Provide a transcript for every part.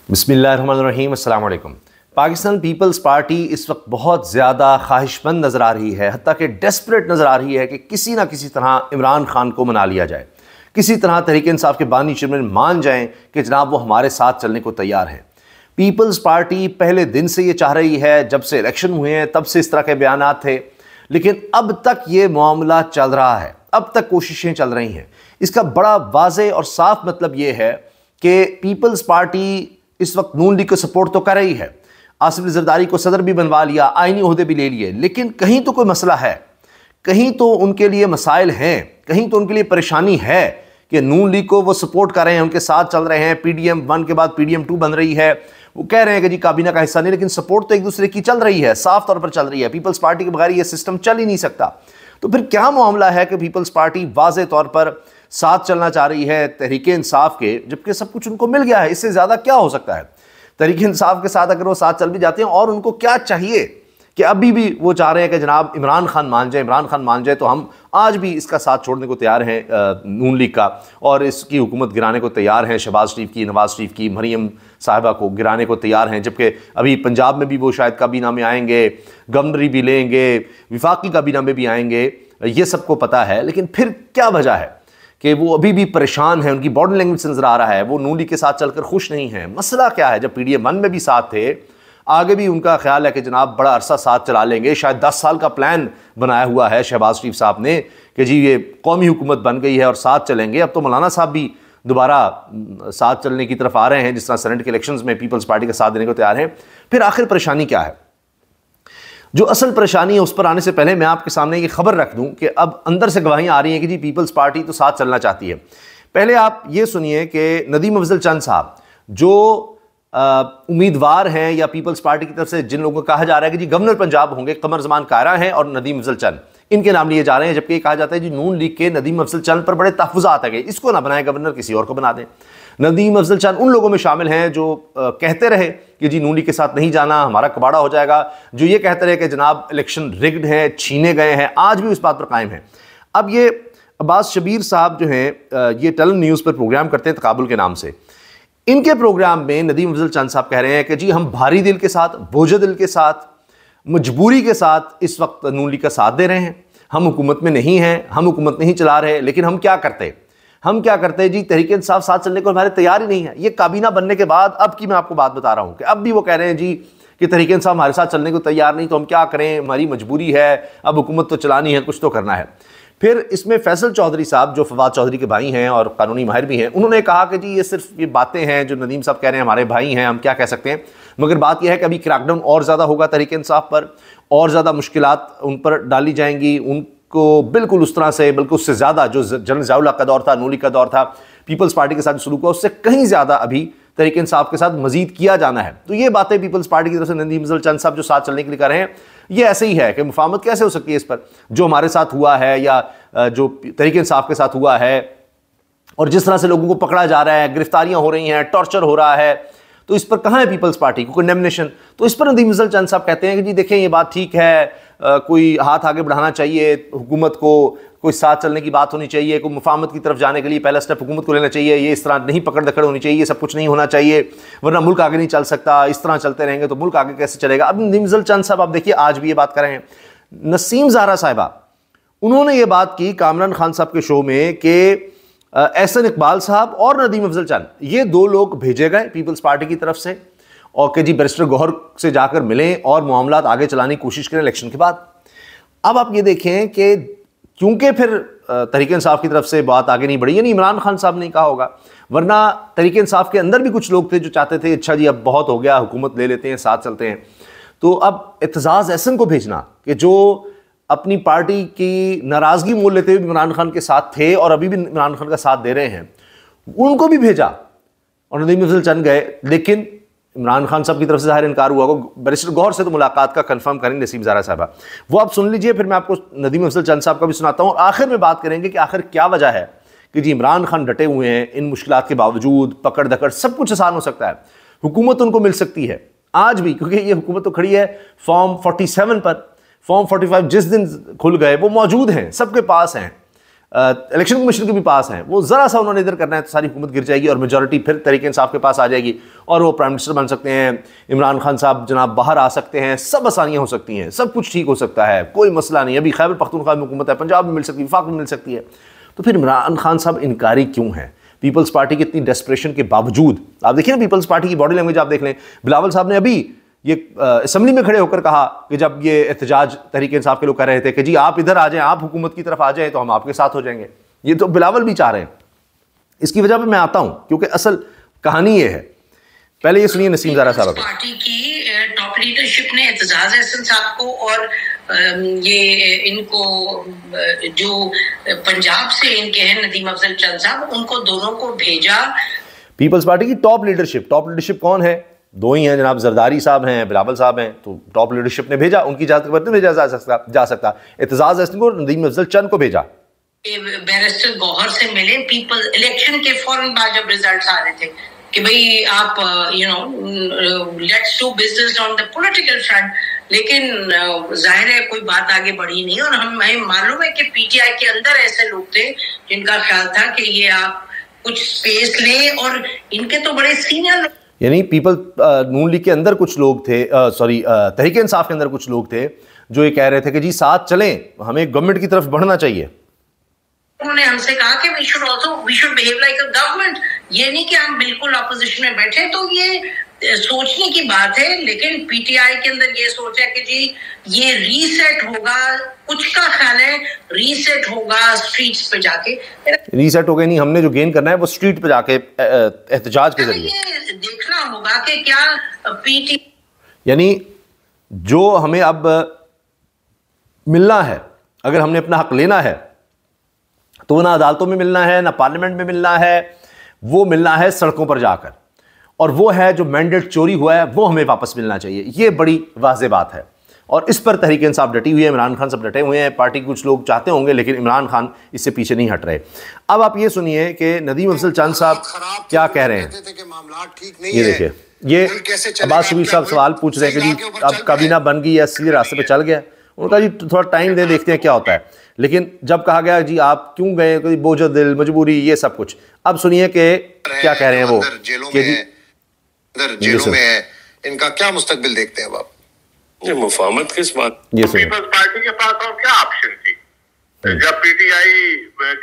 बिस्मिल्लाहिर्रहमानिर्रहीम, अस्सलाम वालेकुम। पाकिस्तान पीपल्स पार्टी इस वक्त बहुत ज़्यादा ख्वाहिशमंद नज़र आ रही है, हत्ता कि डेस्परेट नज़र आ रही है कि किसी ना किसी तरह इमरान खान को मना लिया जाए, किसी तरह तहरीक इंसाफ के बानी चेयरमैन मान जाएं कि जनाब वो हमारे साथ चलने को तैयार हैं। पीपल्स पार्टी पहले दिन से ये चाह रही है, जब से इलेक्शन हुए हैं तब से इस तरह के बयानात थे, लेकिन अब तक ये मामला चल रहा है, अब तक कोशिशें चल रही हैं। इसका बड़ा वाज़े और साफ मतलब ये है कि पीपल्स पार्टी इस वक्त नून लीग को सपोर्ट तो कर रही है, आसिफ अली जरदारी को सदर भी बनवा लिया, आईनी ओहदे भी ले लिए, लेकिन कहीं तो कोई मसला है, कहीं तो उनके लिए मसाइल हैं, कहीं तो उनके लिए परेशानी है कि नून लीग को वो सपोर्ट कर रहे हैं, उनके साथ चल रहे हैं। PDM 1 के बाद PDM 2 बन रही है, वो कह रहे हैं कि जी काबीना का हिस्सा नहीं, लेकिन सपोर्ट तो एक दूसरे की चल रही है, साफ तौर पर चल रही है। पीपल्स पार्टी के बगैर ये सिस्टम चल ही नहीं सकता। तो फिर क्या मामला है कि पीपल्स पार्टी वाज़े तौर पर साथ चलना चाह रही है तहरीक इंसाफ के, जबकि सब कुछ उनको मिल गया है? इससे ज़्यादा क्या हो सकता है? तहरीक इंसाफ के साथ अगर वो साथ चल भी जाते हैं, और उनको क्या चाहिए कि अभी भी वो चाह रहे हैं कि जनाब इमरान खान मान जाए, इमरान खान मान जाए तो हम आज भी इसका साथ छोड़ने को तैयार हैं, नून लीग का, और इसकी हुकूमत गिराने को तैयार हैं, शहबाज शरीफ की, नवाज शरीफ की, मरियम साहिबा को गिराने को तैयार हैं। जबकि अभी पंजाब में भी वो शायद काबीना में आएंगे, गवर्नरी भी लेंगे, विफाकी काबीना में भी आएंगे, ये सबको पता है। लेकिन फिर क्या वजह है कि वो अभी भी परेशान है? उनकी बॉडी लैंग्वेज से नजर आ रहा है वो नून लीग के साथ चलकर खुश नहीं है। मसला क्या है? जब PDM 1 में भी साथ थे, आगे भी उनका ख्याल है कि जनाब बड़ा अरसा साथ चला लेंगे, शायद 10 साल का प्लान बनाया हुआ है शहबाज शरीफ साहब ने कि जी ये कौमी हुकूमत बन गई है और साथ चलेंगे। अब तो मौलाना साहब भी दोबारा साथ चलने की तरफ आ रहे हैं, जिस तरह सेनेट के इलेक्शंस में पीपल्स पार्टी का साथ देने को तैयार हैं। फिर आखिर परेशानी क्या है? जो असल परेशानी है उस पर आने से पहले मैं आपके सामने ये खबर रख दूं कि अब अंदर से गवाहियां आ रही हैं कि जी पीपल्स पार्टी तो साथ चलना चाहती है। पहले आप ये सुनिए कि नदीम अफजल चंद साहब जो उम्मीदवार हैं, या पीपल्स पार्टी की तरफ से जिन लोगों को कहा जा रहा है कि जी गवर्नर पंजाब होंगे, कमर जमान कायरा हैं और नदीम अफजल चंद, इनके नाम लिए जा रहे हैं। जबकि ये कहा जाता है जी नून लीग के नदीम अफजल चंद पर बड़े तहफ़्फ़ुज़ात है कि इसको ना बनाए गवर्नर, किसी और को बना दें। नदीम अफजल चंद उन लोगों में शामिल हैं जो कहते रहे कि जी नून लीग के साथ नहीं जाना, हमारा कबाड़ा हो जाएगा, जो ये कहते रहे कि जनाब इलेक्शन रिग्ड है, छीने गए हैं, आज भी उस बात पर कायम है। अब ये अब्बास शबीर साहब जो हैं, ये टेलन न्यूज़ पर प्रोग्राम करते हैं तकाबुल के नाम से। इनके प्रोग्राम में नदीम अफजल चंद साहब कह रहे हैं कि जी हम भारी दिल के साथ, बोझ दिल के साथ, मजबूरी के साथ इस वक्त नून लीग का साथ दे रहे हैं। हम हुकूमत में नहीं हैं, हम हुकूमत नहीं चला रहे, लेकिन हम क्या करते जी तहरीक इंसाफ साथ चलने को हमारे तैयार ही नहीं है। ये काबीना बनने के बाद अब की मैं आपको बात बता रहा हूं कि अब भी वो कह रहे हैं जी कि तहरीक इंसाफ हमारे साथ चलने को तैयार नहीं, तो हम क्या करें, हमारी मजबूरी है, अब हुकूमत तो चलानी है, कुछ तो करना है। फिर इसमें फैसल चौधरी साहब जो फवाद चौधरी के भाई हैं और कानूनी माहिर भी हैं, उन्होंने कहा कि जी ये सिर्फ ये बातें हैं जो नदीम साहब कह रहे हैं, हमारे भाई हैं, हम क्या कह सकते हैं। मगर बात यह है कि अभी क्रैकडाउन और ज़्यादा होगा तहरीक इंसाफ पर, और ज़्यादा मुश्किलात उन पर डाली जाएंगी, उनको बिल्कुल उस तरह से, बल्कि उससे ज़्यादा जो जनरल ज़िया-उल-हक का दौर था, नून लीग का दौर था, पीपल्स पार्टी के साथ सलूक हुआ, उससे कहीं ज़्यादा अभी तहरीक इंसाफ के साथ मजीद किया जाना है। तो ये बातें पीपल्स पार्टी की तरफ से नदीम अफजल चंद साहब जो साथ चलने के लिए कर रहे हैं, ये ऐसे ही है कि मुफाहमत कैसे हो सकती है इस पर? जो हमारे साथ हुआ है या जो तहरीक इंसाफ के साथ हुआ है, और जिस तरह से लोगों को पकड़ा जा रहा है, गिरफ्तारियां हो रही हैं, टॉर्चर हो रहा है, तो इस पर कहाँ है पीपल्स पार्टी को कंडेमनेशन? तो इस पर नदीम अफजल चंद साहब कहते हैं कि जी देखें ये बात ठीक है, कोई हाथ आगे बढ़ाना चाहिए, हुकूमत को कोई साथ चलने की बात होनी चाहिए, कोई मुफाहमत की तरफ जाने के लिए पहला स्टेप हुकूमत को लेना चाहिए, ये इस तरह नहीं पकड़ दकड़ होनी चाहिए, ये सब कुछ नहीं होना चाहिए, वरना मुल्क आगे नहीं चल सकता, इस तरह चलते रहेंगे तो मुल्क आगे कैसे चलेगा। अब नदीम अफजल चंद साहब आप देखिए आज भी ये बात कर रहे हैं। नसीम ज़हरा साहिबा उन्होंने ये बात की कामरान खान साहब के शो में कि एहसन इकबाल साहब और नदीम अफजल चंद, ये दो लोग भेजे गए पीपल्स पार्टी की तरफ से, और कि जी बैरिस्टर गौहर से जाकर मिलें और मामलात आगे चलाने की कोशिश करें इलेक्शन के बाद। अब आप ये देखें कि क्योंकि फिर तहरीक इंसाफ की तरफ से बात आगे नहीं बढ़ी, यानी इमरान खान साहब ने कहा होगा, वरना तहरीक इंसाफ के अंदर भी कुछ लोग थे जो चाहते थे अच्छा जी अब बहुत हो गया, हुकूमत ले लेते हैं, साथ चलते हैं। तो अब एतजाज़ एहसन को भेजना कि जो अपनी पार्टी की नाराज़गी मोल लेते हुए इमरान खान के साथ थे और अभी भी इमरान खान का साथ दे रहे हैं, उनको भी भेजा और नदीम अफजल चंद गए। लेकिन इमरान खान साहब की तरफ से ज़ाहिर इनकार हुआ। बैरिस्टर गौहर से तो मुलाकात का कंफर्म करेंगे नसीम ज़हरा साहबा, वो आप सुन लीजिए, फिर मैं आपको नदीम अफजल चंद साहब का भी सुनाता हूँ, और आखिर में बात करेंगे कि आखिर क्या वजह है कि जी इमरान खान डटे हुए हैं, इन मुश्किलात के बावजूद पकड़ दकड़ सब कुछ आसान हो सकता है, हुकूमत उनको मिल सकती है आज भी, क्योंकि ये हुकूमत तो खड़ी है फॉर्म 47 पर। फॉर्म 45 जिस दिन खुल गए वो मौजूद हैं, सबके पास हैं, इलेक्शन कमीशन के भी पास हैं, वो ज़रा सा उन्होंने इधर करना है तो सारी हुकूमत गिर जाएगी और मेजॉरिटी फिर तहरीक इंसाफ के पास आ जाएगी और वो प्राइम मिनिस्टर बन सकते हैं, इमरान खान साहब जनाब बाहर आ सकते हैं, सब आसानियाँ हो सकती हैं, सब कुछ ठीक हो सकता है, कोई मसला नहीं। अभी खैबर पख्तूनख्वा में हुकूमत है, पंजाब में मिल सकती है, वफाक में मिल सकती है। तो फिर इमरान खान साहब इनकारी क्यों हैं? पीपल्स पार्टी की इतनी डेस्परेशन के बावजूद आप देखिए ना, पीपल्स पार्टी की बॉडी लैंग्वेज आप देख लें। बिलावल साहब ने अभी ये असम्बली में खड़े होकर कहा कि जब ये एहतजाज तहरीक इंसाफ के लोग कर रहे थे कि जी आप इधर आ जाएं, आप हुकूमत की तरफ आ जाएं तो हम आपके साथ हो जाएंगे। ये तो बिलावल भी चाह रहे हैं। इसकी वजह पे मैं आता हूं क्योंकि असल कहानी ये है। पहले ये सुनिए नसीम ज़ारा साहब। पार्टी की टॉप लीडरशिप ने एतजाज अहसन साहब को और ये इनको जो पंजाब से इनके हैं नदीम अफजल चंद साहब, उनको दोनों को भेजा। पीपल्स पार्टी की टॉप लीडरशिप कौन है? दो ही हैं जनाब, जरदारी साहब हैं, बिलावल साहब हैं। तो टॉप लीडरशिप ने भेजा, उनकी इजाजत के बाद नहीं भेजा जा सकता। एतजाज अहसन को, नदीम अफजल चंद को भेजा। बैरिस्टर गौहर से मिले पीपल इलेक्शन के फौरन बाद जब रिजल्ट्स आ रहे थे कि भाई आप let's do business on the political front, लेकिन जाहिर है कोई बात आगे बढ़ी नहीं। और हमें मालूम है कि पीटीआई के अंदर ऐसे लोग थे जिनका ख्याल था कि ये आप कुछ स्पेस लें, और इनके तो बड़े सीनियर, यानी नून लीग के अंदर कुछ लोग थे, तहरीक इंसाफ के अंदर कुछ लोग थे जो ये कह रहे थे कि जी साथ चलें, हमें गवर्नमेंट की तरफ बढ़ना चाहिए। उन्होंने हमसे कहा कि we should behave like a government. ये नहीं कि हम बिल्कुल अपोजिशन में बैठे। तो ये सोचने की बात है, लेकिन पीटीआई के अंदर ये सोच है कि जी ये रीसेट होगा, कुछ का ख्याल है रीसेट होगा स्ट्रीट्स पे जाके। रीसेट हो गया नहीं, हमने जो गेन करना है वो स्ट्रीट पे जाके एहतजाज के जरिए ये देखना होगा कि क्या यानी जो हमें अब मिलना है, अगर हमने अपना हक लेना है तो ना अदालतों में मिलना है, ना पार्लियामेंट में मिलना है, वो मिलना है सड़कों पर जाकर। और वो है जो मैंडेट चोरी हुआ है वो हमें वापस मिलना चाहिए। ये बड़ी वाज़ेह बात है और इस पर तहरीक इंसाफ डटी हुई है, इमरान खान सब डटे हुए हैं। पार्टी के कुछ लोग चाहते होंगे लेकिन इमरान खान इससे पीछे नहीं हट रहे। अब आप ये सुनिए कि नदीम अफजल चंद साहब क्या कह रहे हैं। ये देखिए, ये अब्बास शबीर साहब सवाल पूछ रहे हैं कि जी अब काबीना बन गई या सीधे रास्ते पे चल गया। उनका जी थोड़ा टाइम दे, देखते हैं क्या होता है। लेकिन जब कहा गया जी आप क्यों गए, कोई बोझ दिल, मजबूरी, ये सब कुछ। अब सुनिए कि क्या कह रहे हैं वो। जेलों में है, इनका क्या मुस्तकबिल देखते हैं आप? ये मुफाहमत किस बात? पीपल्स पार्टी के पास और क्या ऑप्शन थी? जब पीटीआई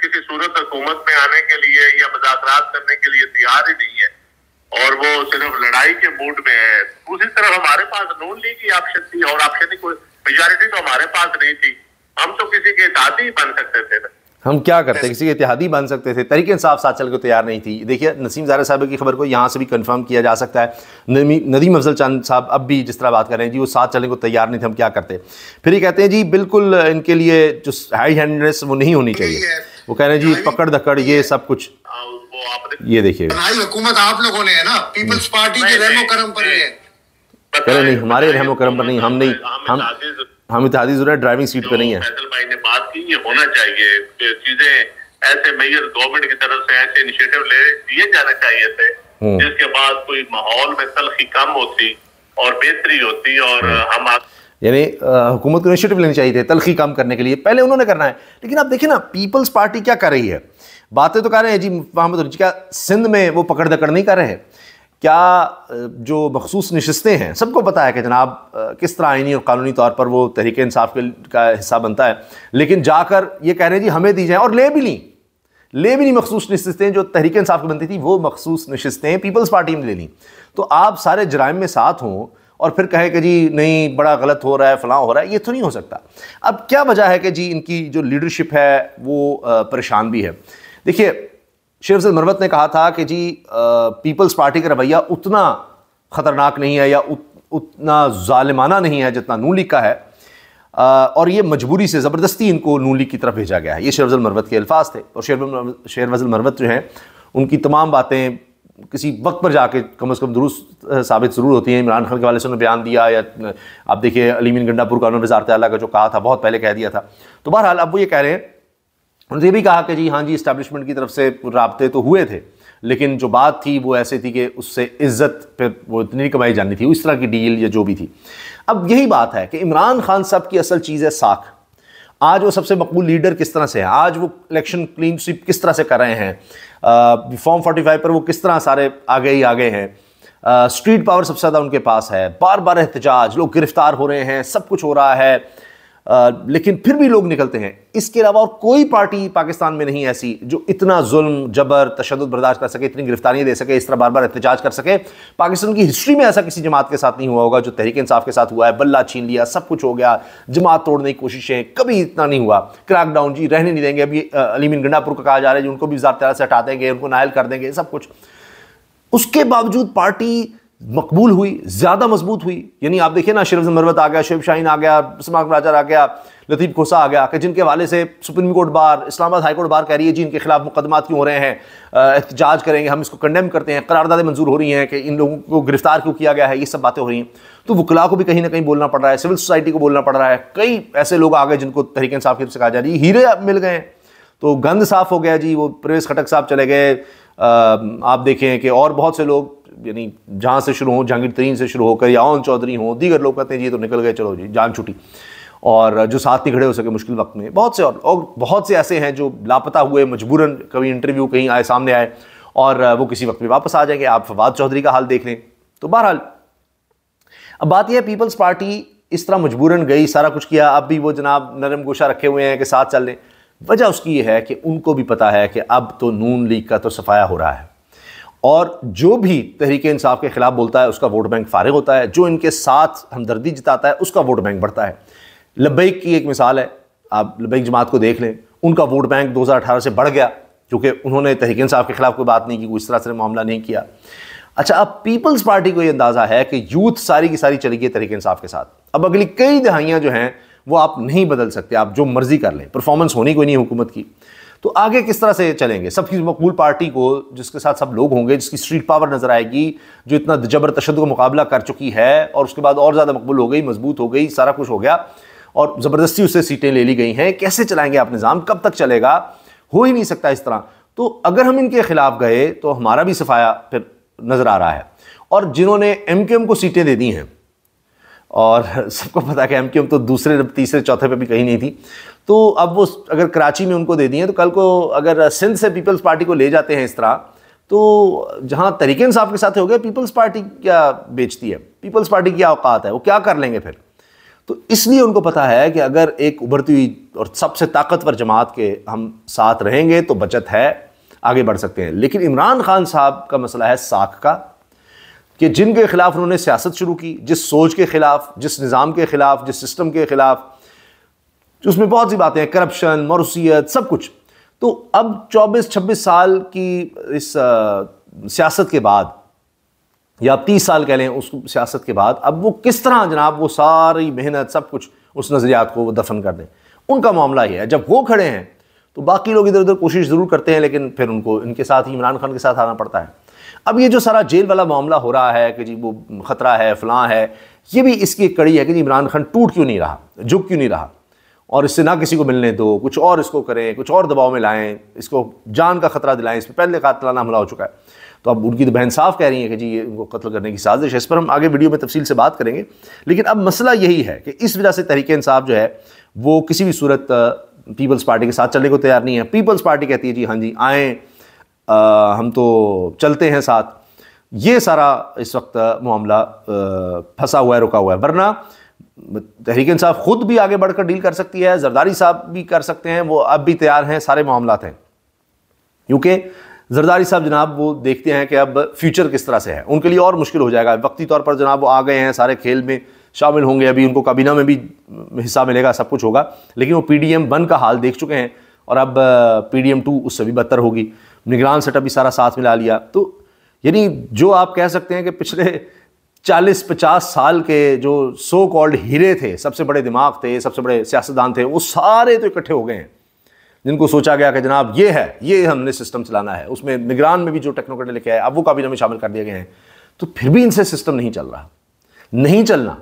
किसी सूरत हुकूमत में आने के लिए या मुज़ाकरात करने के लिए तैयार ही नहीं है और वो सिर्फ लड़ाई के मूड में है, दूसरी तरफ हमारे पास नून लीग की ऑप्शन थी और ऑप्शन की कोई मेजॉरिटी तो हमारे पास नहीं थी। हम तो किसी के इत्तेहादी बन सकते थे ना। हम क्या करते, किसी के इत्तेहादी बन सकते थे। तहरीक इंसाफ साथ चल के तैयार नहीं थी। देखिए नसीम ज़ारा साहब की खबर को यहाँ से भी कंफर्म किया जा सकता है। नदीम अफजल चंद साहब अब भी जिस तरह बात कर रहे हैं जी वो साथ चलने को तैयार नहीं थे, हम क्या करते। फिर ये कहते हैं जी बिल्कुल इनके लिए जो हाई हैंडनेस वो नहीं होनी चाहिए। वो कह रहे हैं जी पकड़ धकड़ ये सब कुछ। ये देखिए हुकूमत आप लोगों ने है ना, पीपल्स पार्टी के रहमो करम पर है। कह रहे नहीं, हमारे रहमो करम पर नहीं, हम नहीं, हम इत्तेहादी ज़रूर ड्राइविंग सीट पे नहीं है। फैसल भाई ने बात की, ये होना चाहिए चीजें ऐसे मेजर गवर्नमेंट की तरफ से ऐसे इनिशिएटिव ले दिए जाने चाहिए थे जिसके बाद कोई माहौल में तलखी कम होती और बेहतरी होती। और हम यानी हुकूमत को इनिशिएटिव लेनी चाहिए थे तलखी कम करने के लिए, पहले उन्होंने करना है। लेकिन आप देखिए ना पीपल्स पार्टी क्या कर रही है। बातें तो कर रहे हैं जी मोहम्मद, क्या सिंध में वो पकड़ दकड़ नहीं कर रहे हैं? क्या जो मखसूस नशिस्तें हैं सबको पता है कि जनाब किस तरह आईनी और कानूनी तौर पर वो तहरीक इंसाफ का हिस्सा बनता है। लेकिन जाकर ये कह रहे हैं जी हमें दी जाए, और ले भी नहीं मखसूस नशिस्तें जो तहरीक इंसाफ की बनती थी वो मखसूस नशिस्तें पीपल्स पार्टी में ले ली। तो आप सारे जराइम में साथ हों और फिर कहे कि जी नहीं बड़ा गलत हो रहा है, फलां हो रहा है, ये तो नहीं हो सकता। अब क्या वजह है कि जी इनकी जो लीडरशिप है वो परेशान भी है। देखिए शेर अफजल मरवत ने कहा था कि जी पीपल्स पार्टी का रवैया उतना ख़तरनाक नहीं है या उतना ज़ालिमाना नहीं है जितना नून लीग का है, और ये मजबूरी से ज़बरदस्ती इनको नून लीग की तरफ भेजा गया है। ये शेर अफजल मरवत के अल्फाज थे। और शेर अफजल मरवत जो हैं उनकी तमाम बातें किसी वक्त पर जाके कम से कम दुरुस्त साबित ज़रूर होती हैं। इमरान खान के वाले से उन्होंने बयान दिया, या आप देखिए अलीमीन गंडापुर का उन्होंने वज़ारत आला का जो कहा था बहुत पहले कह दिया था। तो बहरहाल अब वो ये कह रहे हैं, उन्होंने ये भी कहा कि जी हाँ जी इस्टेब्लिशमेंट की तरफ से राब्ते तो हुए थे लेकिन जो बात थी वो ऐसी थी कि उससे इज्जत पे वो इतनी नहीं कमाई जानी थी, उस तरह की डील या जो भी थी। अब यही बात है कि इमरान खान साहब की असल चीज़ है साख, आज वो सबसे मकबूल लीडर किस तरह से है, आज वो इलेक्शन क्लीन स्वीप किस तरह से कर रहे हैं, फॉर्म 45 पर वो किस तरह सारे आगे ही आगे हैं, स्ट्रीट पावर सबसे ज़्यादा उनके पास है, बार बार एहतजाज, लोग गिरफ्तार हो रहे हैं, सब कुछ हो रहा है, लेकिन फिर भी लोग निकलते हैं। इसके अलावा और कोई पार्टी पाकिस्तान में नहीं ऐसी जो इतना जुल्म, जबर, तशद्दुद बर्दाश्त कर सके, इतनी गिरफ्तारियां दे सके, इस तरह बार बार एहतजाज कर सके। पाकिस्तान की हिस्ट्री में ऐसा किसी जमात के साथ नहीं हुआ होगा जो तहरीक इंसाफ के साथ हुआ है। बल्ला छीन लिया, सब कुछ हो गया, जमात तोड़ने की कोशिशें, कभी इतना नहीं हुआ। क्रैकडाउन जी रहने नहीं देंगे, अभी अलीमीन गंडापुर को कहा जा रहा है उनको भी ज़ात से हटा देंगे, उनको नायल कर देंगे, सब कुछ। उसके बावजूद पार्टी मकबूल हुई, ज्यादा मजबूत हुई। यानी आप देखिए ना, शरीफ मरवत आ गया, शुएब शाहीन आ गया, समाक राजा आ गया, लतीफ खोसा आ गया, कि जिनके हवाले से supreme court bar, Islamabad high court bar कह रही है जी इनके खिलाफ मुकदमात क्यों हो रहे हैं, एहतजाज करेंगे, हम इसको कंडेम करते हैं, करारदादें मंजूर हो रही हैं कि इन लोगों को गिरफ्तार क्यों किया गया है, ये सब बातें हो रही हैं। तो वकला को भी कहीं ना कहीं बोलना पड़ रहा है, सिविल सोसाइटी को बोलना पड़ रहा है। कई ऐसे लोग आ गए जिनको तहरीक इंसाफ की तरफ से कहा जा रही है हीरे मिल गए हैं, तो गंद साफ हो गया जी। वो परवेज खटक साहब चले गए, आप देखें कि और बहुत से लोग, यानी जहाँ से शुरू हो, जहांगीर तरीन से शुरू होकर या ओन चौधरी हो, दीगर लोग कहते हैं जी तो निकल गए, चलो जी जान छुटी, और जो साथ नहीं खड़े हो सके मुश्किल वक्त में। बहुत से और बहुत से ऐसे हैं जो लापता हुए, मजबूरन कभी इंटरव्यू कहीं आए, सामने आए, और वो किसी वक्त में वापस आ जाएंगे। आप फवाद चौधरी का हाल देख लें। तो बहरहाल अब बात यह है, पीपल्स पार्टी इस तरह मजबूरन गई, सारा कुछ किया, अब भी वो जनाब नरम गोशा रखे हुए हैं कि साथ चल लें। वजह उसकी ये है कि उनको भी पता है कि अब तो नून लीग का तो सफाया हो रहा है, और जो भी तहरीक इंसाफ के खिलाफ बोलता है उसका वोट बैंक फारिग होता है, जो इनके साथ हमदर्दी जताता है उसका वोट बैंक बढ़ता है। लब्बैक की एक मिसाल है, आप लब्बैक जमात को देख लें, उनका वोट बैंक 2018 से बढ़ गया, क्योंकि उन्होंने तहरीक इंसाफ के खिलाफ कोई बात नहीं की, कोई इस तरह से मामला नहीं किया। अच्छा, अब पीपल्स पार्टी को यह अंदाज़ा है कि यूथ सारी की सारी चली गई तहरीक इंसाफ के साथ, अब अगली कई दहाइयाँ जो हैं वो आप नहीं बदल सकते, आप जो मर्जी कर लें, परफॉर्मेंस होनी कोई नहीं हुकूमत की। तो आगे किस तरह से चलेंगे? सबकी मकबूल पार्टी को, जिसके साथ सब लोग होंगे, जिसकी स्ट्रीट पावर नजर आएगी, जो इतना जबर तशद्दुद का मुकाबला कर चुकी है और उसके बाद और ज़्यादा मकबूल हो गई, मजबूत हो गई, सारा कुछ हो गया और ज़बरदस्ती उससे सीटें ले ली गई हैं। कैसे चलाएंगे आप निज़ाम? कब तक चलेगा? हो ही नहीं सकता इस तरह। तो अगर हम इनके खिलाफ गए तो हमारा भी सफाया फिर नज़र आ रहा है। और जिन्होंने MQM को सीटें दे दी हैं, और सबको पता है कि MQM तो दूसरे, तीसरे, चौथे पे भी कहीं नहीं थी, तो अब वो अगर कराची में उनको दे दी हैं, तो कल को अगर सिंध से पीपल्स पार्टी को ले जाते हैं इस तरह, तो जहाँ तहरीक इंसाफ के साथ हो गया, पीपल्स पार्टी क्या बेचती है, पीपल्स पार्टी की औकात है, वो क्या कर लेंगे फिर? तो इसलिए उनको पता है कि अगर एक उभरती हुई और सबसे ताकतवर जमात के हम साथ रहेंगे तो बचत है, आगे बढ़ सकते हैं। लेकिन इमरान खान साहब का मसला है साख का, कि जिनके खिलाफ उन्होंने सियासत शुरू की, जिस सोच के खिलाफ, जिस निज़ाम के खिलाफ, जिस सिस्टम के खिलाफ, उसमें बहुत सी बातें हैं, करप्शन, मौरूसियत, सब कुछ। तो अब 24-26 साल की इस सियासत के बाद, या आप 30 साल कह लें उस सियासत के बाद, अब वो किस तरह जनाब वो सारी मेहनत, सब कुछ, उस नज़रियात को वो दफन कर दें। उनका मामला ये है, जब वो खड़े हैं तो बाकी लोग इधर उधर कोशिश ज़रूर करते हैं, लेकिन फिर उनको इनके साथ ही, इमरान खान के साथ आना पड़ता है। अब ये जो सारा जेल वाला मामला हो रहा है कि जी वो ख़तरा है, फलां है, ये भी इसकी एक कड़ी है कि जी इमरान खान टूट क्यों नहीं रहा, झुक क्यों नहीं रहा, और इससे ना किसी को मिलने दो, कुछ और इसको करें, कुछ और दबाव में लाएं, इसको जान का ख़तरा दिलाएं। इस पर पहले कातलाना हमला हो चुका है, तो अब उनकी तो बहन साफ कह रही है कि जी ये उनको कत्ल करने की साजिश है। इस पर हम आगे वीडियो में तफसील से बात करेंगे। लेकिन अब मसला यही है कि इस वजह से तहरीक इंसाफ जो है वो किसी भी सूरत पीपल्स पार्टी के साथ चलने को तैयार नहीं है। पीपल्स पार्टी कहती है जी हाँ जी आएँ, हम तो चलते हैं साथ। ये सारा इस वक्त मामला फंसा हुआ है, रुका हुआ है। वरना तहरीक इंसाफ खुद भी आगे बढ़कर डील कर सकती है, जरदारी साहब भी कर सकते हैं, वो अब भी तैयार हैं, सारे मामलात हैं। क्योंकि जरदारी साहब जनाब वो देखते हैं कि अब फ्यूचर किस तरह से है, उनके लिए और मुश्किल हो जाएगा। वक्ती तौर पर जनाब वो आ गए हैं, सारे खेल में शामिल होंगे, अभी उनको काबीना में भी हिस्सा मिलेगा, सब कुछ होगा। लेकिन वो PDM 1 का हाल देख चुके हैं और अब PDM 2 उससे भी बदतर होगी। निगरान सेटअप भी सारा साथ मिला लिया। तो यानी जो आप कह सकते हैं कि पिछले 40-50 साल के जो सो कॉल्ड हीरे थे, सबसे बड़े दिमाग थे, सबसे बड़े सियासतदान थे, वो सारे तो इकट्ठे हो गए हैं, जिनको सोचा गया कि जनाब ये है, ये हमने सिस्टम चलाना है। उसमें निगरान में भी जो टेक्नोक्रेट लेके आए, अब वो काबीना में शामिल कर दिए गए हैं। तो फिर भी इनसे सिस्टम नहीं चल रहा, नहीं चलना,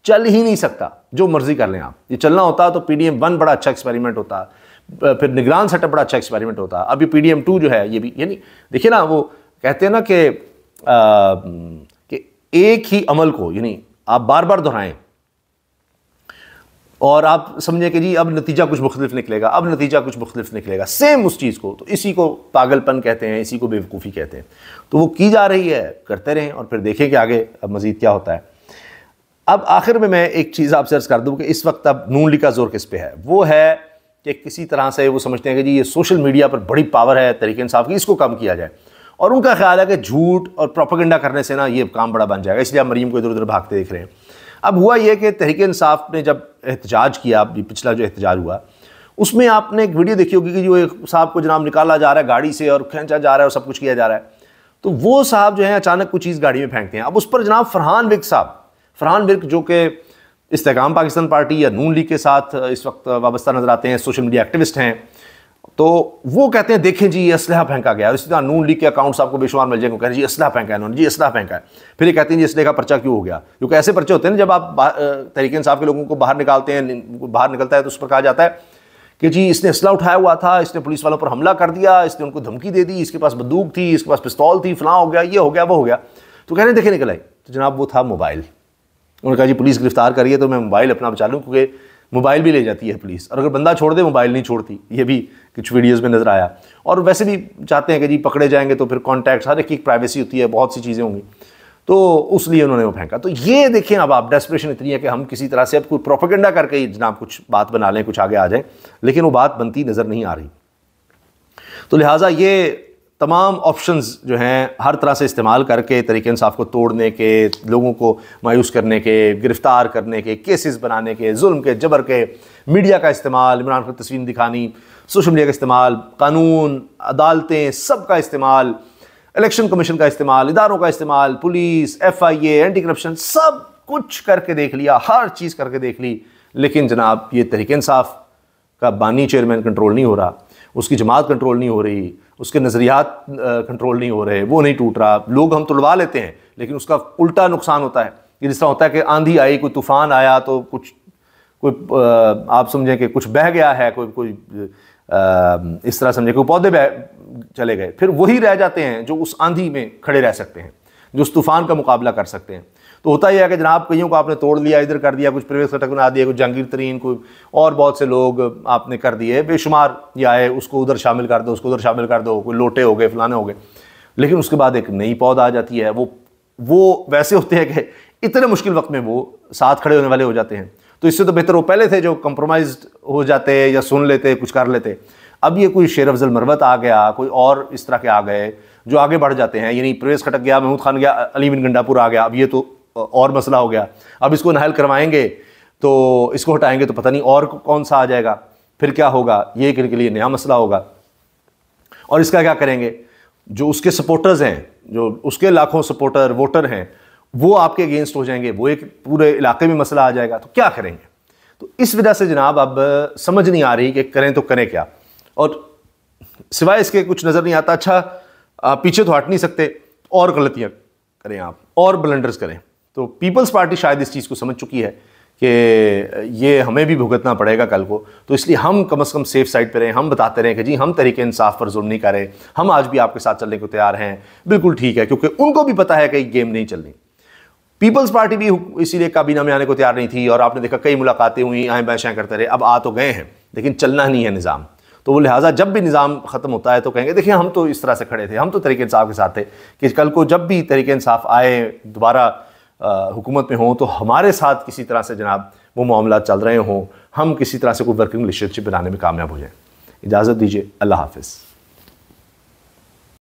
चल ही नहीं सकता, जो मर्जी कर लें आप। ये चलना होता तो PDM 1 बड़ा अच्छा एक्सपेरिमेंट होता, फिर निगरान सेटअप बड़ा अच्छा एक्सपेरिमेंट होता। अभी PDM 2 जो है ये भी, यानी देखिए ना, वो कहते हैं ना कि एक ही अमल को यानी आप बार बार दोहराएं। और आप समझें कि जी अब नतीजा कुछ मुख्तलिफ निकलेगा, अब नतीजा कुछ मुख्तलिफ निकलेगा, सेम उस चीज़ को। तो इसी को पागलपन कहते हैं, इसी को बेवकूफ़ी कहते हैं। तो वो की जा रही है, करते रहें और फिर देखें कि आगे अब मज़ीद क्या होता है। अब आखिर में मैं एक चीज़ आपसे अर्ज़ कर दूँ कि इस वक्त अब नून लीग का जोर किस पे है। वो है कि किसी तरह से वो समझते हैं कि जी ये सोशल मीडिया पर बड़ी पावर है तहरीक इंसाफ की, इसको कम किया जाए। और उनका ख्याल है कि झूठ और प्रोपेगेंडा करने से ना ये काम बड़ा बन जाएगा, इसलिए आप मरीम को इधर उधर भागते देख रहे हैं। अब हुआ ये कि तहरीक इंसाफ ने जब एहतजाज किया, पिछला जो एहतजाज हुआ, उसमें आपने एक वीडियो देखी होगी कि जो एक साहब को जनाब निकाला जा रहा है गाड़ी से और खींचा जा रहा है और सब कुछ किया जा रहा है। तो वो साहब जो है अचानक कुछ चीज़ गाड़ी में फेंकते हैं। अब उस पर जनाब फरहान विर्क जो कि इस्तेकाम पाकिस्तान पार्टी या नून लीग के साथ इस वक्त वाबस्ता नजर आते हैं, सोशल मीडिया एक्टिविस्ट हैं, तो वो कहते हैं देखें जी ये असलहा फेंका गया। और इसी तरह नून लीग के अकाउंट्स आपको बेशुमार मिल जाएंगे, कह रहे जी असलहा फेंका है इन्होंने, जी असलहा फेंका है। फिर ये कहते हैं जी असलहे का पर्चा क्यों हो गया, क्योंकि ऐसे पर्चे होते हैं ना जब आप तहरीक इंसाफ के लोगों को बाहर निकालते हैं, बाहर निकलता है तो उस पर कहा जाता है कि जी इसने असलहा उठाया हुआ था, इसने पुलिस वालों पर हमला कर दिया, इसने उनको धमकी दे दी, इसके पास बंदूक थी, इसके पास पिस्तौल थी, फलां हो गया, ये हो गया, वो हो गया। तो कह रहे देखे निकल आई, तो जनाब वो था मोबाइल। उन्होंने कहा जी पुलिस गिरफ्तार करिए तो मैं मोबाइल अपना बचा लूँ, क्योंकि मोबाइल भी ले जाती है पुलिस, और अगर बंदा छोड़ दे मोबाइल नहीं छोड़ती। ये भी कुछ वीडियोस में नज़र आया। और वैसे भी चाहते हैं कि जी पकड़े जाएंगे तो फिर कॉन्टैक्ट, हर एक की प्राइवेसी होती है, बहुत सी चीज़ें होंगी, तो उसलिए उन्होंने वो फेंका। तो ये देखें अब आप डेस्परेशन इतनी है कि हम किसी तरह से अब कोई प्रोपेगेंडा करके ही जनाब कुछ बात बना लें, कुछ आगे आ जाए, लेकिन वो बात बनती नज़र नहीं आ रही। तो लिहाजा ये तमाम ऑप्शंस जो हैं हर तरह से इस्तेमाल करके तहरीक इंसाफ को तोड़ने के, लोगों को मायूस करने के, गिरफ्तार करने के, केसेस बनाने के, जुल्म के, जबर के, मीडिया का इस्तेमाल, इमरान खान तस्वीर दिखानी, सोशल मीडिया का इस्तेमाल, कानून, अदालतें, सब का इस्तेमाल, इलेक्शन कमीशन का इस्तेमाल, इदारों का इस्तेमाल, पुलिस, FIA, एंटी करप्शन, सब कुछ करके देख लिया, हर चीज़ करके देख ली। लेकिन जनाब ये तहरीक इंसाफ का बानी चेयरमैन कंट्रोल नहीं हो रहा, उसकी जमात कंट्रोल नहीं हो रही, उसके नज़रियात कंट्रोल नहीं हो रहे, वो नहीं टूट रहा। लोग हम तुड़वा लेते हैं लेकिन उसका उल्टा नुकसान होता है। कि जिस तरह होता है कि आंधी आई, कोई तूफ़ान आया तो कोई आप समझें कि कुछ बह गया है, कोई इस तरह समझे कोई पौधे बह चले गए, फिर वही रह जाते हैं जो उस आंधी में खड़े रह सकते हैं, जो उस तूफ़ान का मुकाबला कर सकते हैं। तो होता यह है कि जनाब कईयों को आपने तोड़ लिया, इधर कर दिया, कुछ प्रवेश खटक बना दिया, कुछ जहांगीर तरीन, कोई और बहुत से लोग आपने कर दिए, बेशुमार ये आए, उसको उधर शामिल कर दो, उसको उधर शामिल कर दो, कोई लोटे हो गए, फलाने हो गए। लेकिन उसके बाद एक नई पौध आ जाती है। वो वैसे होते हैं कि इतने मुश्किल वक्त में वो साथ खड़े होने वाले हो जाते हैं। तो इससे तो बेहतर वो पहले थे जो कंप्रोमाइज हो जाते या सुन लेते, कुछ कर लेते। अब ये कोई शेर अफजल मरवत आ गया, कोई और इस तरह के आ गए जो आगे बढ़ जाते हैं। यानी परवेज़ खटक गया, महमूद खान गया, अली बिन गंडापुर आ गया, अब ये तो और मसला हो गया। अब इसको नाहल करवाएंगे तो इसको हटाएंगे तो पता नहीं और कौन सा आ जाएगा, फिर क्या होगा, ये इनके लिए नया मसला होगा। और इसका क्या करेंगे, जो उसके सपोर्टर्स हैं, जो उसके लाखों सपोर्टर वोटर हैं, वो आपके अगेंस्ट हो जाएंगे, वो एक पूरे इलाके में मसला आ जाएगा, तो क्या करेंगे। तो इस वजह से जनाब अब समझ नहीं आ रही कि करें तो करें क्या, और सिवाय इसके कुछ नज़र नहीं आता। अच्छा पीछे तो हट नहीं सकते, और गलतियाँ करें आप, और ब्लंडर्स करें। तो पीपल्स पार्टी शायद इस चीज़ को समझ चुकी है कि ये हमें भी भुगतना पड़ेगा कल को, तो इसलिए हम कम से कम सेफ साइड पर रहें। हम बताते रहें कि जी हम तहरीक इंसाफ पर जुल्म नहीं कर रहे, हम आज भी आपके साथ चलने को तैयार हैं, बिल्कुल ठीक है, क्योंकि उनको भी पता है कि गेम नहीं चलनी। पीपल्स पार्टी भी इसीलिए काबीना में आने को तैयार नहीं थी, और आपने देखा कई मुलाकातें हुई, आए बैशाएँ करते रहे। अब आ तो गए हैं लेकिन चलना नहीं है निज़ाम। तो वो लिहाजा जब भी निज़ाम ख़त्म होता है तो कहेंगे देखिए हम तो इस तरह से खड़े थे, हम तो तहरीक इंसाफ के साथ थे, कि कल को जब भी तहरीक इंसाफ आए, दोबारा हुकूमत में हों, तो हमारे साथ किसी तरह से जनाब वो मामला चल रहे हों, हम किसी तरह से कोई वर्किंग रिलेशनशिप बनाने में कामयाब हो जाएं। इजाज़त दीजिए, अल्लाह हाफ़िज़।